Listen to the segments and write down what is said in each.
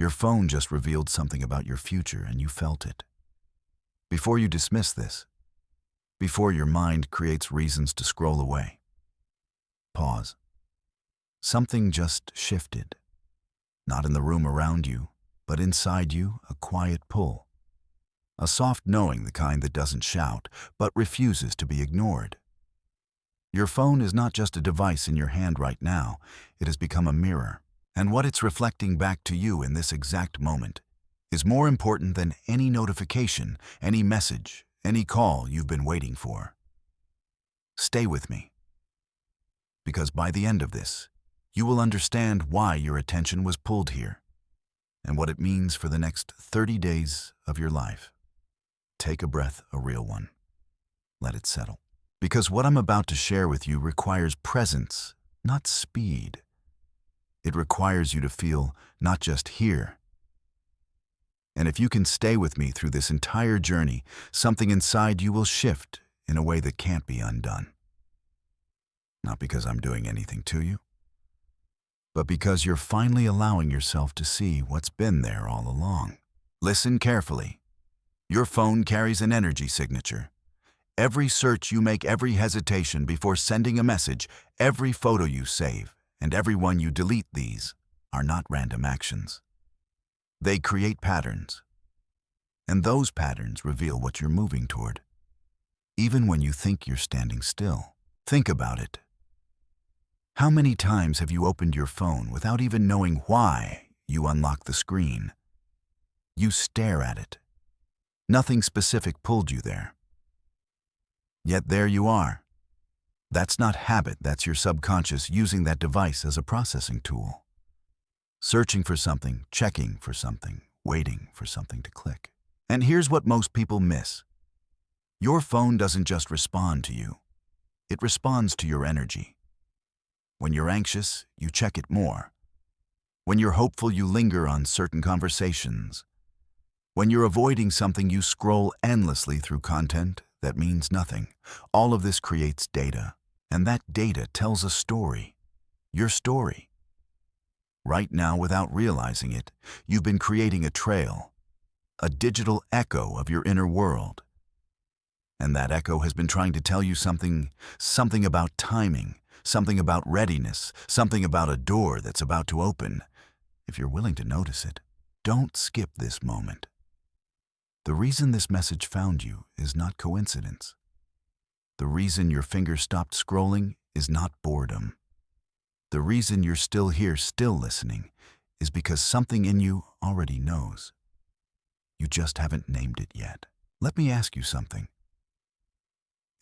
Your phone just revealed something about your future and you felt it. Before you dismiss this, before your mind creates reasons to scroll away, pause. Something just shifted. Not in the room around you, but inside you, a quiet pull. A soft knowing, the kind that doesn't shout, but refuses to be ignored. Your phone is not just a device in your hand right now, it has become a mirror. And what it's reflecting back to you in this exact moment is more important than any notification, any message, any call you've been waiting for. Stay with me, because by the end of this, you will understand why your attention was pulled here and what it means for the next 30 days of your life. Take a breath, a real one. Let it settle. Because what I'm about to share with you requires presence, not speed. It requires you to feel, not just hear. And if you can stay with me through this entire journey, something inside you will shift in a way that can't be undone. Not because I'm doing anything to you, but because you're finally allowing yourself to see what's been there all along. Listen carefully. Your phone carries an energy signature. Every search you make, every hesitation before sending a message, every photo you save, and every one you delete, these are not random actions. They create patterns. And those patterns reveal what you're moving toward. Even when you think you're standing still. Think about it. How many times have you opened your phone without even knowing why you unlock the screen? You stare at it. Nothing specific pulled you there. Yet there you are. That's not habit, that's your subconscious using that device as a processing tool. Searching for something, checking for something, waiting for something to click. And here's what most people miss. Your phone doesn't just respond to you. It responds to your energy. When you're anxious, you check it more. When you're hopeful, you linger on certain conversations. When you're avoiding something, you scroll endlessly through content that means nothing. All of this creates data, and that data tells a story. Your story. Right now, without realizing it, you've been creating a trail, a digital echo of your inner world. And that echo has been trying to tell you something about timing, something about readiness, something about a door that's about to open. If you're willing to notice it, don't skip this moment. The reason this message found you is not coincidence. The reason your finger stopped scrolling is not boredom. The reason you're still here, still listening, is because something in you already knows. You just haven't named it yet. Let me ask you something.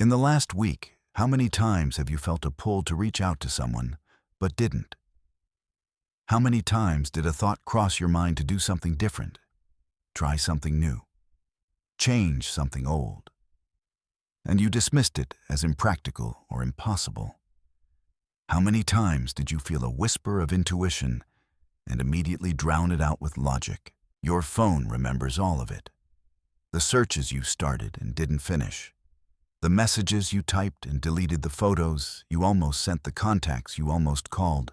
In the last week, how many times have you felt a pull to reach out to someone, but didn't? How many times did a thought cross your mind to do something different, try something new, change something old, and you dismissed it as impractical or impossible? How many times did you feel a whisper of intuition and immediately drown it out with logic? Your phone remembers all of it. The searches you started and didn't finish. The messages you typed and deleted, the photos you almost sent, the contacts you almost called.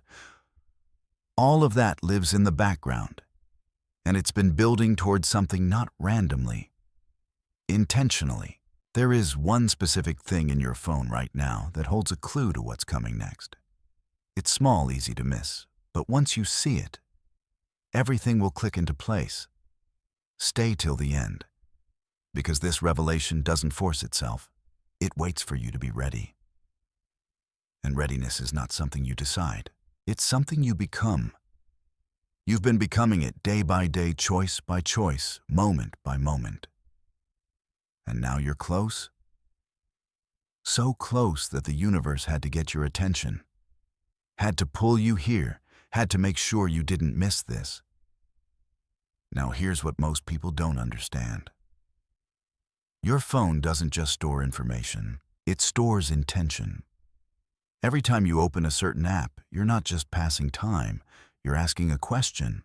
All of that lives in the background, and it's been building towards something not randomly, intentionally. There is one specific thing in your phone right now that holds a clue to what's coming next. It's small, easy to miss, but once you see it, everything will click into place. Stay till the end, because this revelation doesn't force itself. It waits for you to be ready. And readiness is not something you decide. It's something you become. You've been becoming it day by day, choice by choice, moment by moment. And now you're close. So close that the universe had to get your attention, had to pull you here, had to make sure you didn't miss this. Now here's what most people don't understand. Your phone doesn't just store information, it stores intention. Every time you open a certain app, you're not just passing time, you're asking a question.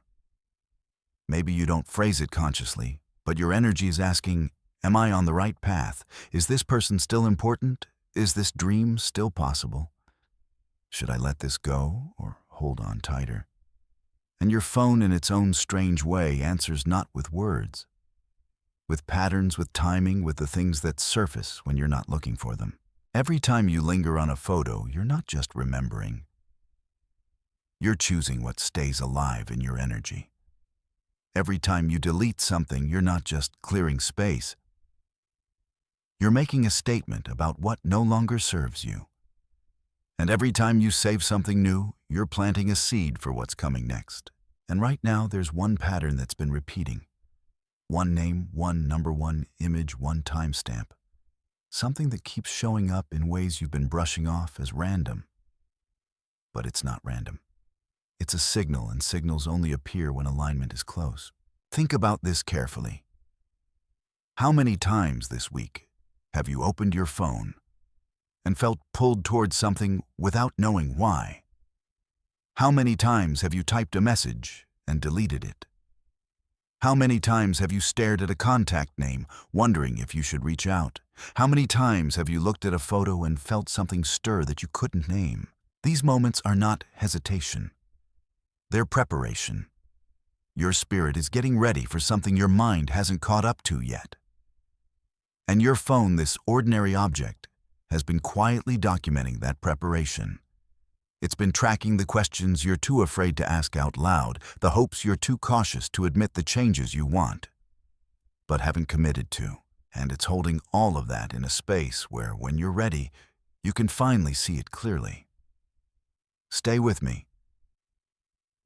Maybe you don't phrase it consciously, but your energy is asking, am I on the right path? Is this person still important? Is this dream still possible? Should I let this go or hold on tighter? And your phone, in its own strange way, answers not with words, with patterns, with timing, with the things that surface when you're not looking for them. Every time you linger on a photo, you're not just remembering. You're choosing what stays alive in your energy. Every time you delete something, you're not just clearing space. You're making a statement about what no longer serves you. And every time you save something new, you're planting a seed for what's coming next. And right now, there's one pattern that's been repeating. One name, one number, one image, one timestamp. Something that keeps showing up in ways you've been brushing off as random. But it's not random. It's a signal, and signals only appear when alignment is close. Think about this carefully. How many times this week have you opened your phone and felt pulled towards something without knowing why? How many times have you typed a message and deleted it? How many times have you stared at a contact name, wondering if you should reach out? How many times have you looked at a photo and felt something stir that you couldn't name? These moments are not hesitation. They're preparation. Your spirit is getting ready for something your mind hasn't caught up to yet. And your phone, this ordinary object, has been quietly documenting that preparation. It's been tracking the questions you're too afraid to ask out loud, the hopes you're too cautious to admit, the changes you want, but haven't committed to. And it's holding all of that in a space where, when you're ready, you can finally see it clearly. Stay with me,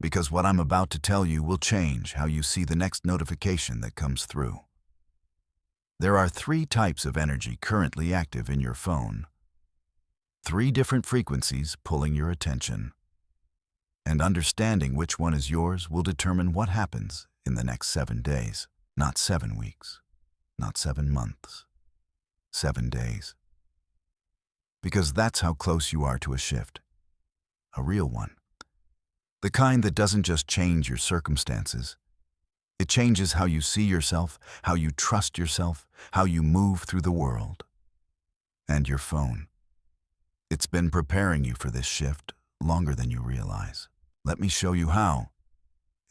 because what I'm about to tell you will change how you see the next notification that comes through. There are 3 types of energy currently active in your phone. 3 different frequencies pulling your attention. And understanding which one is yours will determine what happens in the next 7 days. Not 7 weeks, not 7 months, 7 days. Because that's how close you are to a shift. A real one. The kind that doesn't just change your circumstances. It changes how you see yourself, how you trust yourself, how you move through the world. And your phone. It's been preparing you for this shift longer than you realize. Let me show you how.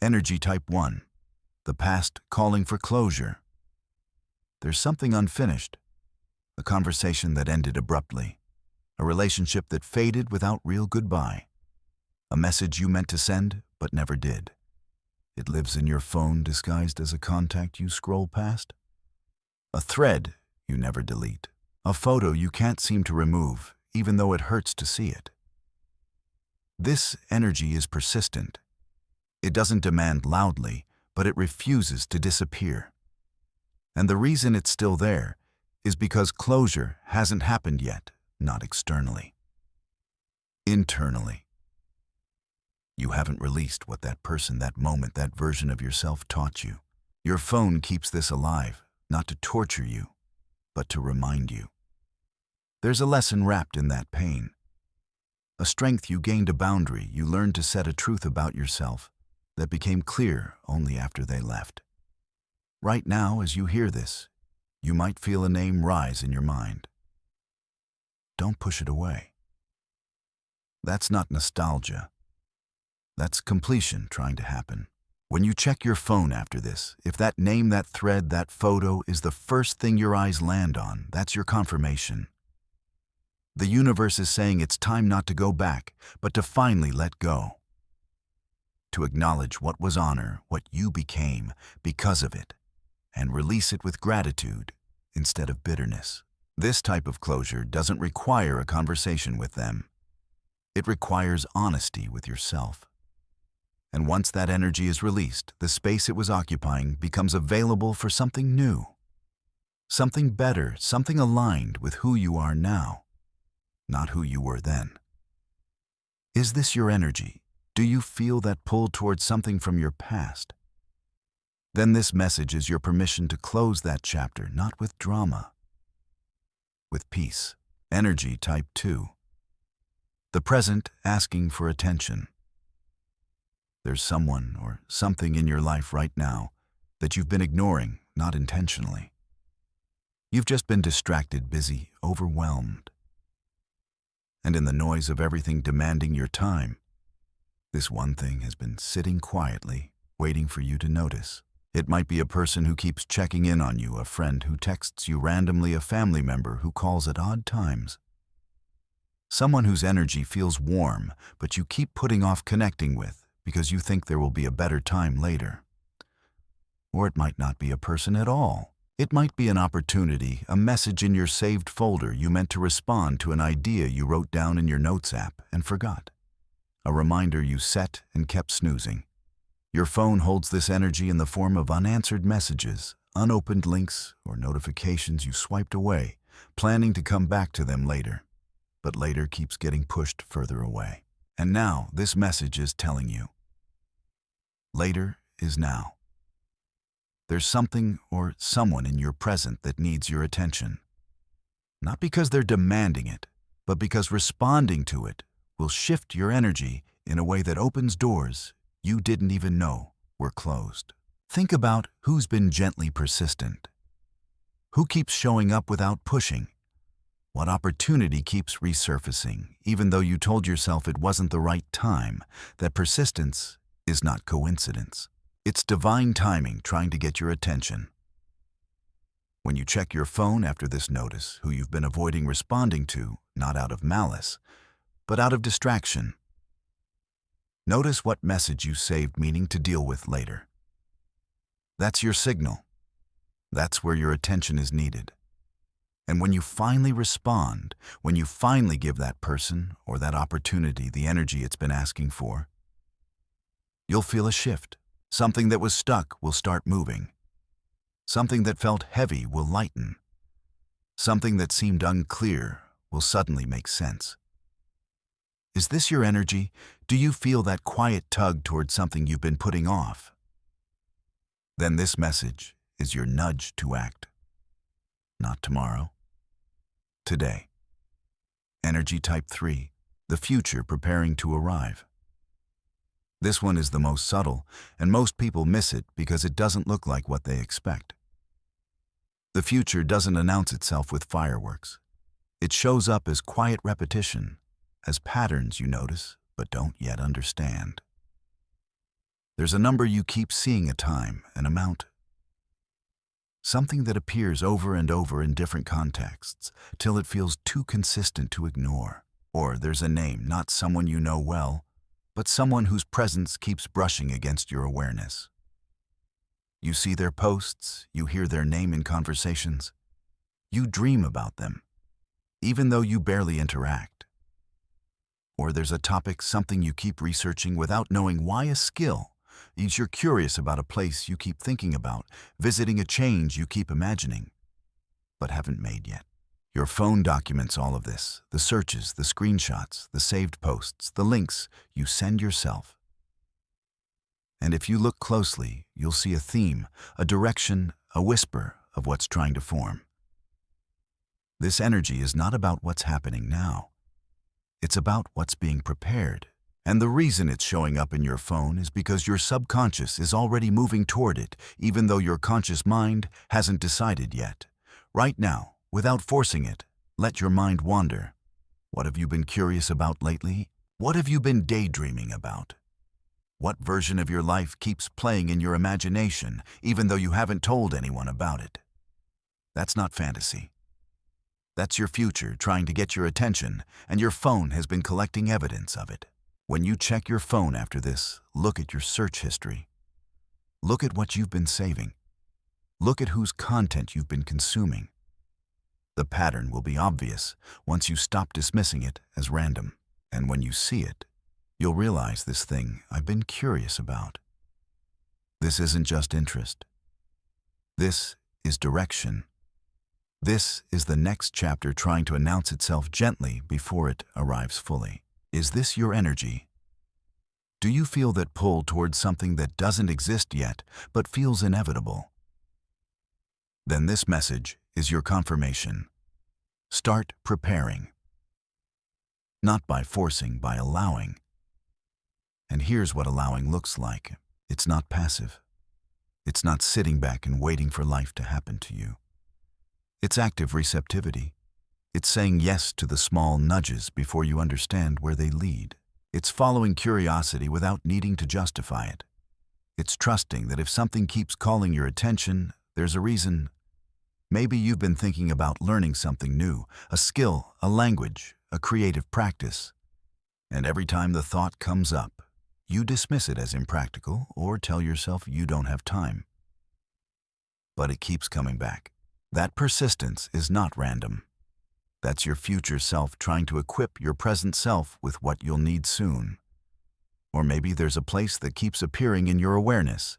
Energy type 1. The past calling for closure. There's something unfinished. A conversation that ended abruptly. A relationship that faded without real goodbye. A message you meant to send but never did. It lives in your phone disguised as a contact you scroll past. A thread you never delete. A photo you can't seem to remove, even though it hurts to see it. This energy is persistent. It doesn't demand loudly, but it refuses to disappear. And the reason it's still there is because closure hasn't happened yet, not externally. Internally. You haven't released what that person, that moment, that version of yourself taught you. Your phone keeps this alive, not to torture you, but to remind you. There's a lesson wrapped in that pain. A strength you gained, a boundary you learned to set, a truth about yourself that became clear only after they left. Right now, as you hear this, you might feel a name rise in your mind. Don't push it away. That's not nostalgia. That's completion trying to happen. When you check your phone after this, if that name, that thread, that photo is the first thing your eyes land on, that's your confirmation. The universe is saying it's time not to go back, but to finally let go. To acknowledge what was honor, what you became because of it, and release it with gratitude instead of bitterness. This type of closure doesn't require a conversation with them. It requires honesty with yourself. And once that energy is released, the space it was occupying becomes available for something new. Something better, something aligned with who you are now, not who you were then. Is this your energy? Do you feel that pull towards something from your past? Then this message is your permission to close that chapter, not with drama, with peace. Energy type 2. The present asking for attention. There's someone or something in your life right now that you've been ignoring, not intentionally. You've just been distracted, busy, overwhelmed. And in the noise of everything demanding your time, This one thing has been sitting quietly, waiting for you to notice. It might be a person who keeps checking in on you, a friend who texts you randomly, a family member who calls at odd times. Someone whose energy feels warm, but you keep putting off connecting with because you think there will be a better time later. Or it might not be a person at all. It might be an opportunity, a message in your saved folder you meant to respond to, an idea you wrote down in your notes app and forgot. A reminder you set and kept snoozing. Your phone holds this energy in the form of unanswered messages, unopened links, or notifications you swiped away, planning to come back to them later. But later keeps getting pushed further away. And now this message is telling you, later is now. There's something or someone in your present that needs your attention. Not because they're demanding it, but because responding to it will shift your energy in a way that opens doors you didn't even know were closed. Think about who's been gently persistent. Who keeps showing up without pushing? What opportunity keeps resurfacing, even though you told yourself it wasn't the right time? That persistence is not coincidence. It's divine timing trying to get your attention. When you check your phone after this, notice who you've been avoiding responding to, not out of malice, but out of distraction. Notice what message you saved meaning to deal with later. That's your signal. That's where your attention is needed. And when you finally respond, when you finally give that person or that opportunity the energy it's been asking for, you'll feel a shift. Something that was stuck will start moving. Something that felt heavy will lighten. Something that seemed unclear will suddenly make sense. Is this your energy? Do you feel that quiet tug towards something you've been putting off? Then this message is your nudge to act. Not tomorrow. Today. Energy type 3, the future preparing to arrive. This one is the most subtle, and most people miss it because it doesn't look like what they expect. The future doesn't announce itself with fireworks. It shows up as quiet repetition, as patterns you notice but don't yet understand. There's a number you keep seeing, a time, an amount. Something that appears over and over in different contexts till it feels too consistent to ignore. Or there's a name, not someone you know well, but someone whose presence keeps brushing against your awareness. You see their posts, you hear their name in conversations. You dream about them, even though you barely interact. Or there's a topic, something you keep researching without knowing why, a skill. You're curious about a place you keep thinking about, visiting a change you keep imagining, but haven't made yet. Your phone documents all of this, the searches, the screenshots, the saved posts, the links you send yourself. And if you look closely, you'll see a theme, a direction, a whisper of what's trying to form. This energy is not about what's happening now. It's about what's being prepared. And the reason it's showing up in your phone is because your subconscious is already moving toward it, even though your conscious mind hasn't decided yet. Right now, without forcing it, let your mind wander. What have you been curious about lately? What have you been daydreaming about? What version of your life keeps playing in your imagination, even though you haven't told anyone about it? That's not fantasy. That's your future trying to get your attention, and your phone has been collecting evidence of it. When you check your phone after this, look at your search history. Look at what you've been saving. Look at whose content you've been consuming. The pattern will be obvious once you stop dismissing it as random. And when you see it, you'll realize this thing I've been curious about. This isn't just interest. This is direction. This is the next chapter trying to announce itself gently before it arrives fully. Is this your energy? Do you feel that pull towards something that doesn't exist yet, but feels inevitable? Then this message is your confirmation. Start preparing. Not by forcing, by allowing. And here's what allowing looks like. It's not passive. It's not sitting back and waiting for life to happen to you. It's active receptivity. It's saying yes to the small nudges before you understand where they lead. It's following curiosity without needing to justify it. It's trusting that if something keeps calling your attention, there's a reason. Maybe you've been thinking about learning something new, a skill, a language, a creative practice. And every time the thought comes up, you dismiss it as impractical or tell yourself you don't have time. But it keeps coming back. That persistence is not random. That's your future self trying to equip your present self with what you'll need soon. Or maybe there's a place that keeps appearing in your awareness.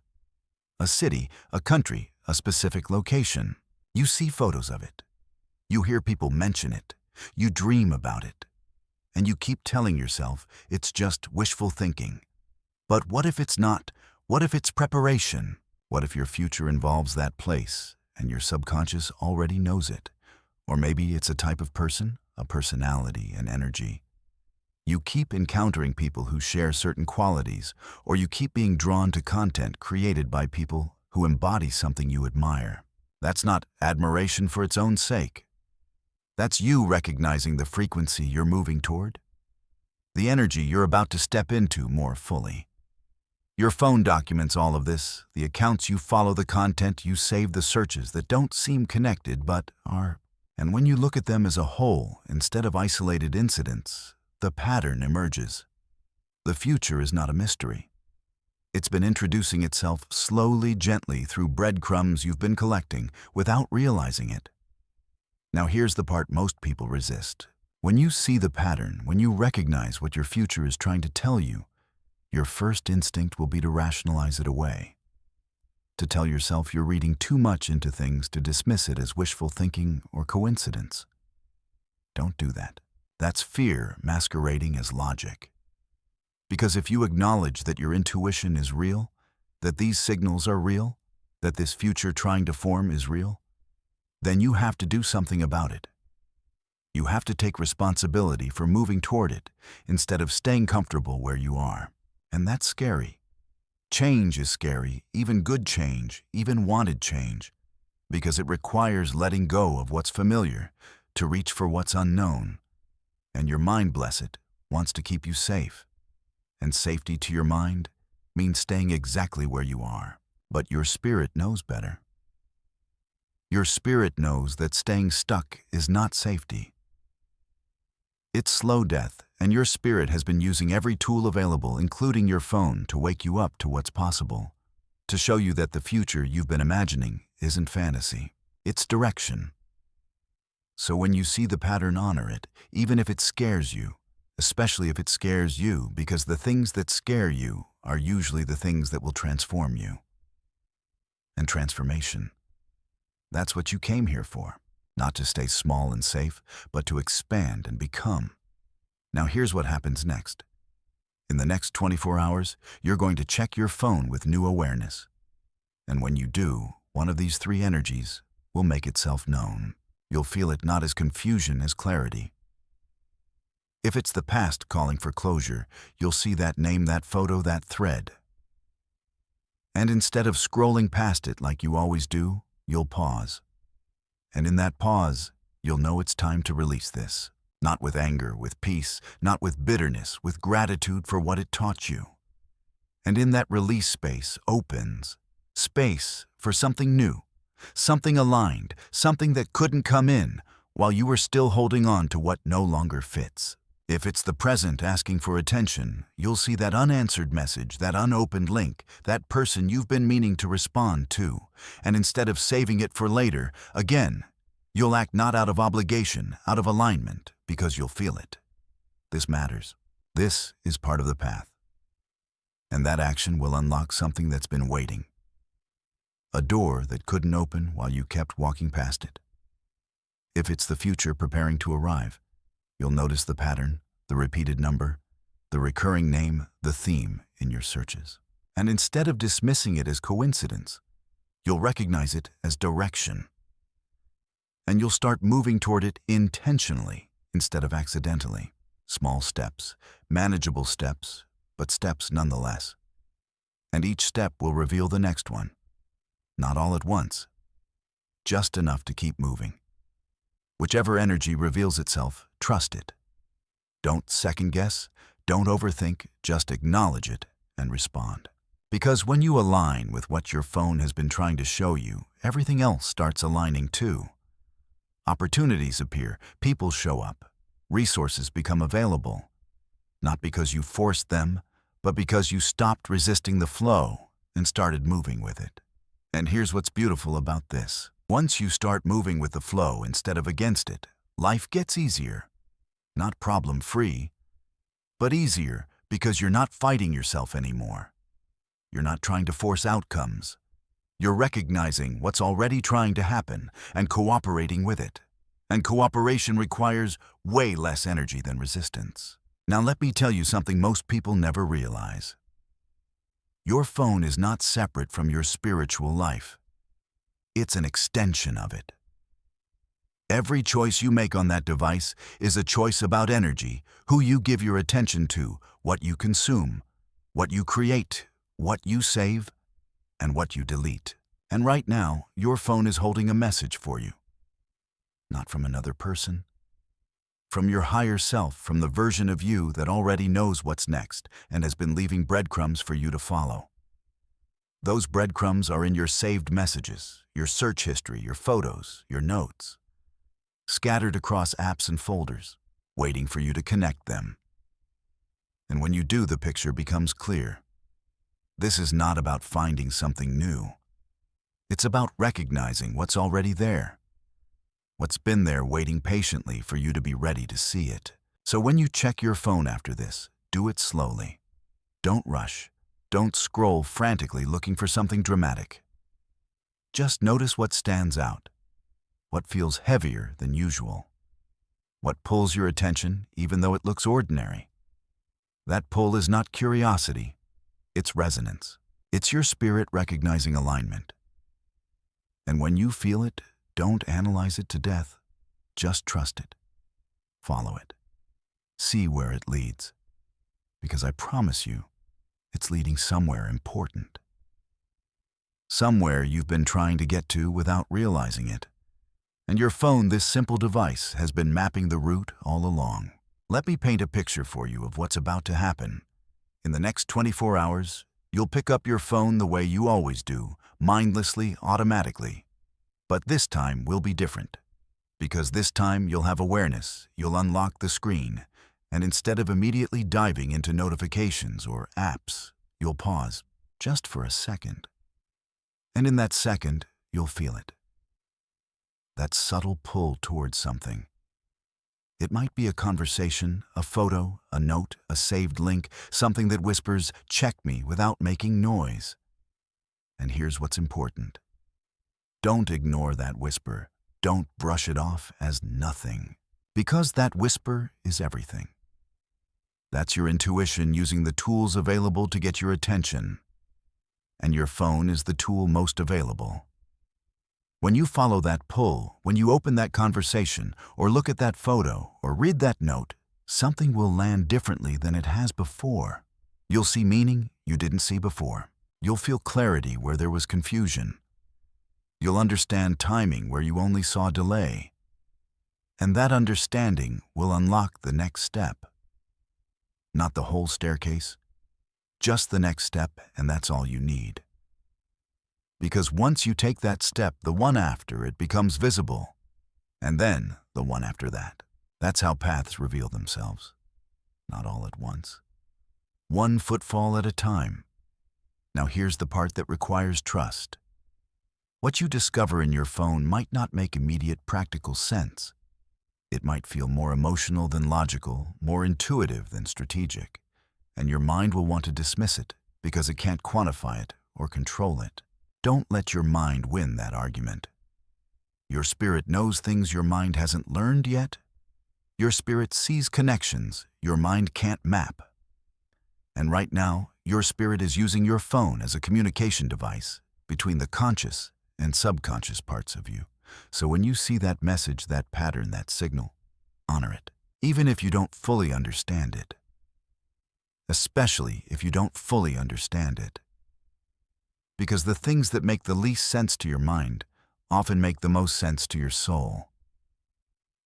A city, a country, a specific location. You see photos of it. You hear people mention it. You dream about it. And you keep telling yourself it's just wishful thinking. But what if it's not? What if it's preparation? What if your future involves that place and your subconscious already knows it? Or maybe it's a type of person, a personality, an energy. You keep encountering people who share certain qualities, or you keep being drawn to content created by people who embody something you admire. That's not admiration for its own sake. That's you recognizing the frequency you're moving toward, the energy you're about to step into more fully. Your phone documents all of this, the accounts you follow, the content you save, the searches that don't seem connected but are. And when you look at them as a whole, instead of isolated incidents, the pattern emerges. The future is not a mystery. It's been introducing itself slowly, gently through breadcrumbs you've been collecting without realizing it. Now here's the part most people resist. When you see the pattern, when you recognize what your future is trying to tell you, your first instinct will be to rationalize it away. To tell yourself you're reading too much into things, to dismiss it as wishful thinking or coincidence. Don't do that. That's fear masquerading as logic. Because if you acknowledge that your intuition is real, that these signals are real, that this future trying to form is real, then you have to do something about it. You have to take responsibility for moving toward it instead of staying comfortable where you are. And that's scary. Change is scary, even good change, even wanted change, because it requires letting go of what's familiar to reach for what's unknown. And your mind, bless it, wants to keep you safe. And safety to your mind means staying exactly where you are. But your spirit knows better. Your spirit knows that staying stuck is not safety. It's slow death, and your spirit has been using every tool available, including your phone, to wake you up to what's possible, to show you that the future you've been imagining isn't fantasy, it's direction. So when you see the pattern, honor it, even if it scares you, especially if it scares you, because the things that scare you are usually the things that will transform you. And transformation, that's what you came here for. Not to stay small and safe, but to expand and become. Now here's what happens next. In the next 24 hours, you're going to check your phone with new awareness. And when you do, one of these three energies will make itself known. You'll feel it not as confusion as clarity. If it's the past calling for closure, you'll see that name, that photo, that thread. And instead of scrolling past it like you always do, you'll pause. And in that pause, you'll know it's time to release this. Not with anger, with peace, not with bitterness, with gratitude for what it taught you. And in that release space opens space for something new, something aligned, something that couldn't come in while you were still holding on to what no longer fits. If it's the present asking for attention, you'll see that unanswered message, that unopened link, that person you've been meaning to respond to. And instead of saving it for later, again, you'll act not out of obligation, out of alignment, because you'll feel it. This matters. This is part of the path. And that action will unlock something that's been waiting. A door that couldn't open while you kept walking past it. If it's the future preparing to arrive, you'll notice the pattern, the repeated number, the recurring name, the theme in your searches. And instead of dismissing it as coincidence, you'll recognize it as direction. And you'll start moving toward it intentionally instead of accidentally. Small steps, manageable steps, but steps nonetheless. And each step will reveal the next one. Not all at once, just enough to keep moving. Whichever energy reveals itself, trust it. Don't second guess, Don't overthink, just acknowledge it and respond. Because when you align with what your phone has been trying to show you, everything else starts aligning too. Opportunities appear, people show up, resources become available. Not because you forced them, but because you stopped resisting the flow and started moving with it. And here's what's beautiful about this. Once you start moving with the flow instead of against it, life gets easier. Not problem-free, but easier because you're not fighting yourself anymore. You're not trying to force outcomes. You're recognizing what's already trying to happen and cooperating with it. And cooperation requires way less energy than resistance. Now let me tell you something most people never realize. Your phone is not separate from your spiritual life. It's an extension of it. Every choice you make on that device is a choice about energy, who you give your attention to, what you consume, what you create, what you save, and what you delete. And right now, your phone is holding a message for you. Not from another person. From your higher self, from the version of you that already knows what's next and has been leaving breadcrumbs for you to follow. Those breadcrumbs are in your saved messages, your search history, your photos, your notes, scattered across apps and folders, waiting for you to connect them. And when you do, the picture becomes clear. This is not about finding something new. It's about recognizing what's already there. What's been there waiting patiently for you to be ready to see it. So when you check your phone after this, do it slowly. Don't rush. Don't scroll frantically looking for something dramatic. Just notice what stands out, what feels heavier than usual, what pulls your attention even though it looks ordinary. That pull is not curiosity, it's resonance. It's your spirit recognizing alignment. And when you feel it, don't analyze it to death. Just trust it. Follow it. See where it leads. Because I promise you, it's leading somewhere important. Somewhere you've been trying to get to without realizing it. And your phone, this simple device, has been mapping the route all along. Let me paint a picture for you of what's about to happen. In the next 24 hours, you'll pick up your phone the way you always do, mindlessly, automatically. But this time will be different. Because this time you'll have awareness, you'll unlock the screen, and instead of immediately diving into notifications or apps, you'll pause just for a second. And in that second, you'll feel it. That subtle pull towards something. It might be a conversation, a photo, a note, a saved link, something that whispers, "Check me," without making noise. And here's what's important. Don't ignore that whisper. Don't brush it off as nothing. Because that whisper is everything. That's your intuition using the tools available to get your attention. And your phone is the tool most available. When you follow that pull, when you open that conversation, or look at that photo, or read that note, something will land differently than it has before. You'll see meaning you didn't see before. You'll feel clarity where there was confusion. You'll understand timing where you only saw delay. And that understanding will unlock the next step. Not the whole staircase, just the next step, and that's all you need. Because once you take that step, the one after it becomes visible, and then the one after that. That's how paths reveal themselves. Not all at once. One footfall at a time. Now here's the part that requires trust. What you discover in your phone might not make immediate practical sense. It might feel more emotional than logical, more intuitive than strategic, and your mind will want to dismiss it because it can't quantify it or control it. Don't let your mind win that argument. Your spirit knows things your mind hasn't learned yet. Your spirit sees connections your mind can't map. And right now, your spirit is using your phone as a communication device between the conscious and subconscious parts of you. So when you see that message, that pattern, that signal, honor it, even if you don't fully understand it. Especially if you don't fully understand it. Because the things that make the least sense to your mind often make the most sense to your soul.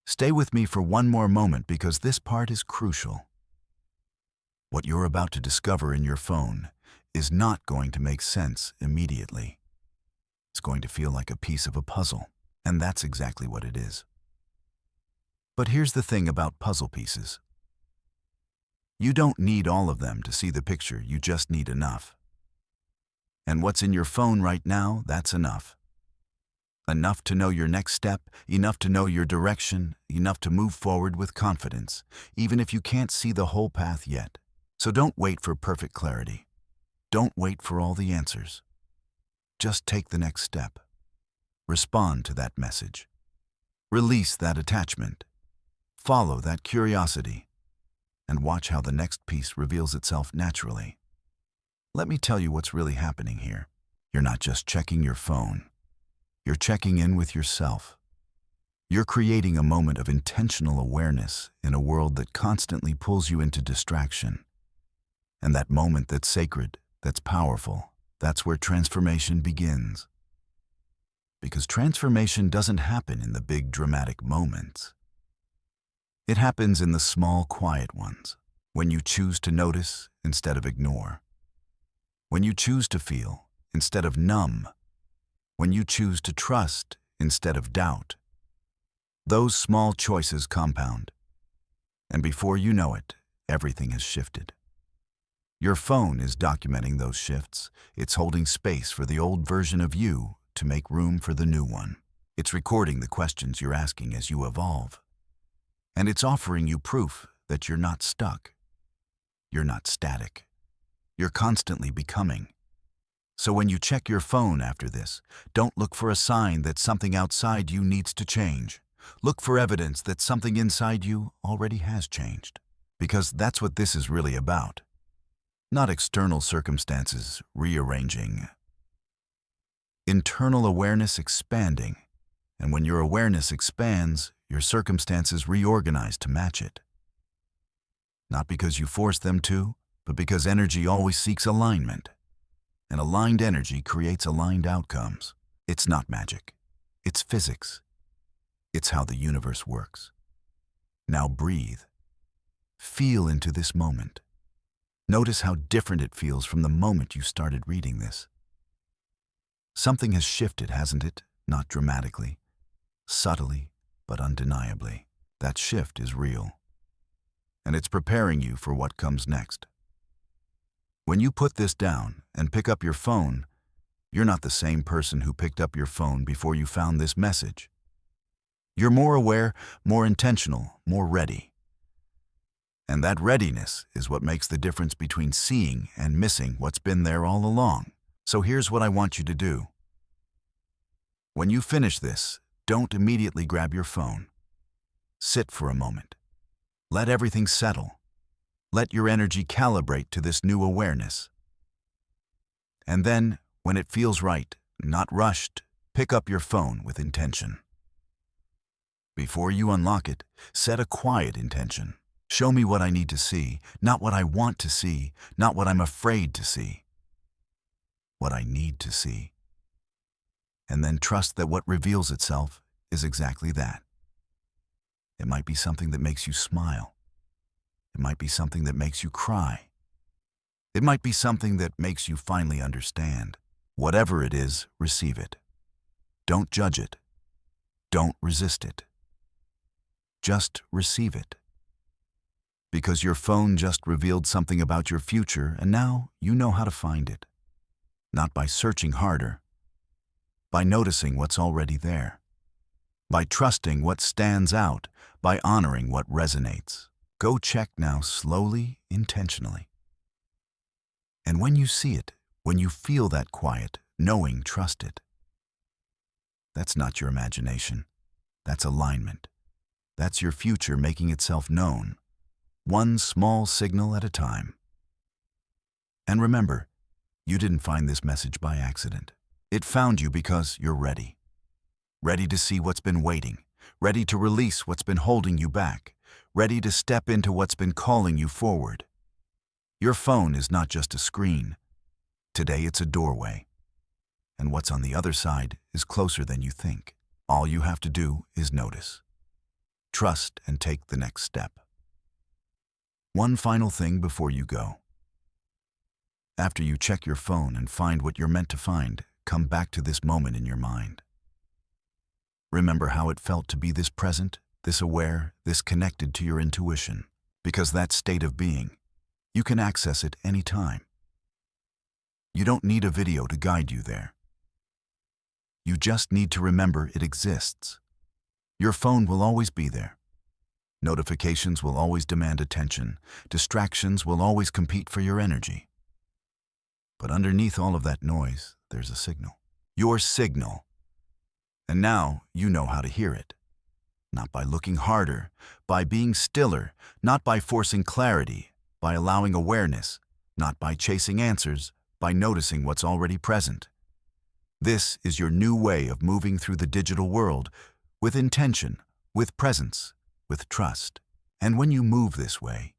Stay with me for one more moment because this part is crucial. What you're about to discover in your phone is not going to make sense immediately. It's going to feel like a piece of a puzzle, and that's exactly what it is. But here's the thing about puzzle pieces. You don't need all of them to see the picture, you just need enough. And what's in your phone right now, that's enough. Enough to know your next step, enough to know your direction, enough to move forward with confidence, even if you can't see the whole path yet. So don't wait for perfect clarity. Don't wait for all the answers. Just take the next step. Respond to that message. Release that attachment. Follow that curiosity. And watch how the next piece reveals itself naturally. Let me tell you what's really happening here. You're not just checking your phone. You're checking in with yourself. You're creating a moment of intentional awareness in a world that constantly pulls you into distraction. And that moment that's sacred, that's powerful, that's where transformation begins. Because transformation doesn't happen in the big dramatic moments. It happens in the small, quiet ones, when you choose to notice instead of ignore. When you choose to feel instead of numb. When you choose to trust instead of doubt. Those small choices compound. And before you know it, everything has shifted. Your phone is documenting those shifts. It's holding space for the old version of you to make room for the new one. It's recording the questions you're asking as you evolve. And it's offering you proof that you're not stuck. You're not static. You're constantly becoming. So when you check your phone after this, don't look for a sign that something outside you needs to change. Look for evidence that something inside you already has changed. Because that's what this is really about. Not external circumstances rearranging. Internal awareness expanding. And when your awareness expands, your circumstances reorganize to match it. Not because you force them to, but because energy always seeks alignment. And aligned energy creates aligned outcomes. It's not magic. It's physics. It's how the universe works. Now breathe. Feel into this moment. Notice how different it feels from the moment you started reading this. Something has shifted, hasn't it? Not dramatically, subtly, but undeniably. That shift is real. And it's preparing you for what comes next. When you put this down and pick up your phone, you're not the same person who picked up your phone before you found this message. You're more aware, more intentional, more ready. And that readiness is what makes the difference between seeing and missing what's been there all along. So here's what I want you to do. When you finish this, don't immediately grab your phone. Sit for a moment. Let everything settle. Let your energy calibrate to this new awareness. And then, when it feels right, not rushed, pick up your phone with intention. Before you unlock it, set a quiet intention. Show me what I need to see, not what I want to see, not what I'm afraid to see. What I need to see. And then trust that what reveals itself is exactly that. It might be something that makes you smile. It might be something that makes you cry. It might be something that makes you finally understand. Whatever it is, receive it. Don't judge it. Don't resist it. Just receive it. Because your phone just revealed something about your future, and now you know how to find it. Not by searching harder, by noticing what's already there, by trusting what stands out, by honoring what resonates. Go check now slowly, intentionally. And when you see it, when you feel that quiet, knowing, trust it. That's not your imagination. That's alignment. That's your future making itself known. One small signal at a time. And remember, you didn't find this message by accident. It found you because you're ready. Ready to see what's been waiting. Ready to release what's been holding you back. Ready to step into what's been calling you forward. Your phone is not just a screen. Today it's a doorway. And what's on the other side is closer than you think. All you have to do is notice. Trust and take the next step. One final thing before you go. After you check your phone and find what you're meant to find, come back to this moment in your mind. Remember how it felt to be this present, this aware, this connected to your intuition. Because that state of being, you can access it anytime. You don't need a video to guide you there. You just need to remember it exists. Your phone will always be there. Notifications will always demand attention. Distractions will always compete for your energy. But underneath all of that noise, there's a signal. Your signal. And now you know how to hear it. Not by looking harder, by being stiller, not by forcing clarity, by allowing awareness, not by chasing answers, by noticing what's already present. This is your new way of moving through the digital world with intention, with presence, with trust. And when you move this way,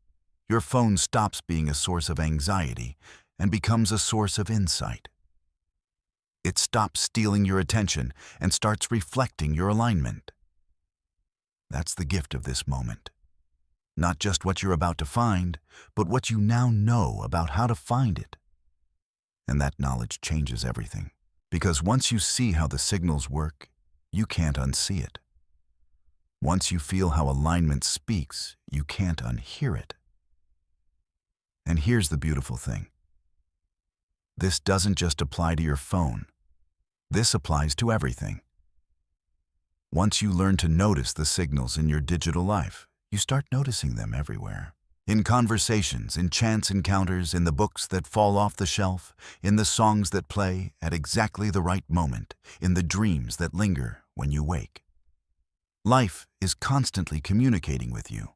your phone stops being a source of anxiety and becomes a source of insight. It stops stealing your attention and starts reflecting your alignment. That's the gift of this moment. Not just what you're about to find, but what you now know about how to find it. And that knowledge changes everything. Because once you see how the signals work, you can't unsee it. Once you feel how alignment speaks, you can't unhear it. And here's the beautiful thing. This doesn't just apply to your phone. This applies to everything. Once you learn to notice the signals in your digital life, you start noticing them everywhere. In conversations, in chance encounters, in the books that fall off the shelf, in the songs that play at exactly the right moment, in the dreams that linger when you wake. Life is constantly communicating with you,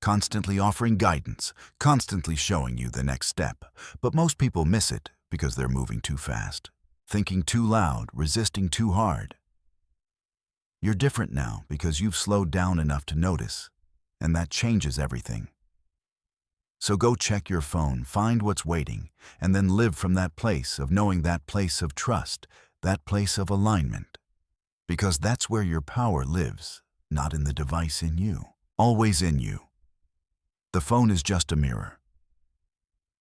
constantly offering guidance, constantly showing you the next step. But most people miss it because they're moving too fast, thinking too loud, resisting too hard. You're different now because you've slowed down enough to notice, and that changes everything. So go check your phone, find what's waiting, and then live from that place of knowing, that place of trust, that place of alignment. Because that's where your power lives, not in the device in you, always in you. The phone is just a mirror.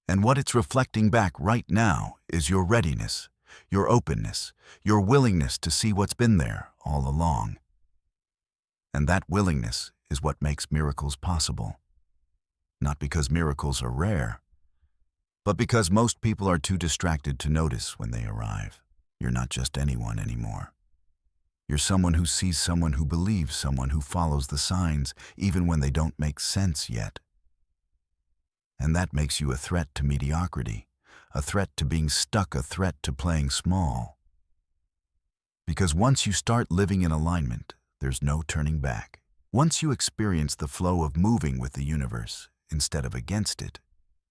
And what it's reflecting back right now is your readiness, your openness, your willingness to see what's been there all along. And that willingness is what makes miracles possible. Not because miracles are rare, but because most people are too distracted to notice when they arrive. You're not just anyone anymore. You're someone who sees, someone who believes, someone who follows the signs even when they don't make sense yet. And that makes you a threat to mediocrity, a threat to being stuck, a threat to playing small. Because once you start living in alignment, there's no turning back. Once you experience the flow of moving with the universe instead of against it,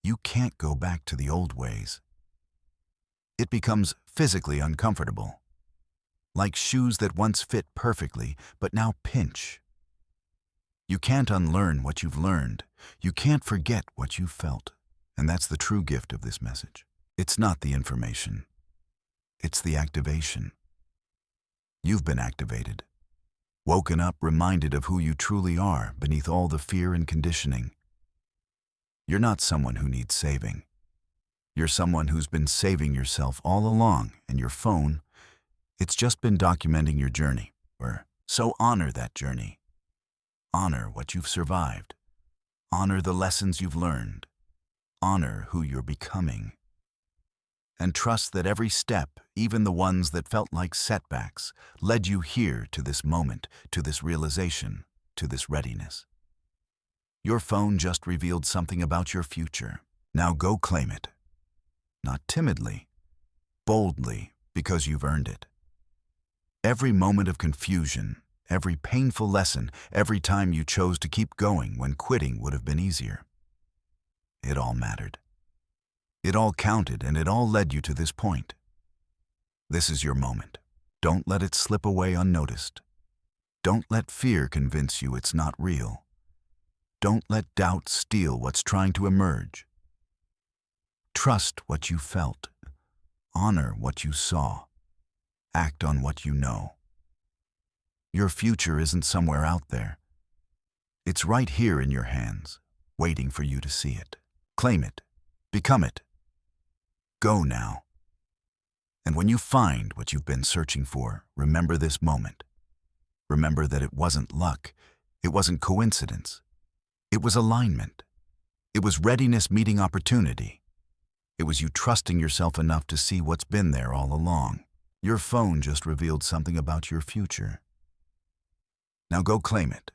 you can't go back to the old ways. It becomes physically uncomfortable, like shoes that once fit perfectly but now pinch. You can't unlearn what you've learned. You can't forget what you've felt. And that's the true gift of this message. It's not the information. It's the activation. You've been activated. Woken up, reminded of who you truly are beneath all the fear and conditioning. You're not someone who needs saving. You're someone who's been saving yourself all along, and your phone, it's just been documenting your journey. So honor that journey. Honor what you've survived. Honor the lessons you've learned. Honor who you're becoming. And trust that every step, even the ones that felt like setbacks, led you here to this moment, to this realization, to this readiness. Your phone just revealed something about your future. Now go claim it. Not timidly, boldly, because you've earned it. Every moment of confusion, every painful lesson, every time you chose to keep going when quitting would have been easier. It all mattered. It all counted, and it all led you to this point. This is your moment. Don't let it slip away unnoticed. Don't let fear convince you it's not real. Don't let doubt steal what's trying to emerge. Trust what you felt. Honor what you saw. Act on what you know. Your future isn't somewhere out there. It's right here in your hands, waiting for you to see it. Claim it. Become it. Go now. And when you find what you've been searching for, remember this moment. Remember that it wasn't luck. It wasn't coincidence. It was alignment. It was readiness meeting opportunity. It was you trusting yourself enough to see what's been there all along. Your phone just revealed something about your future. Now go claim it.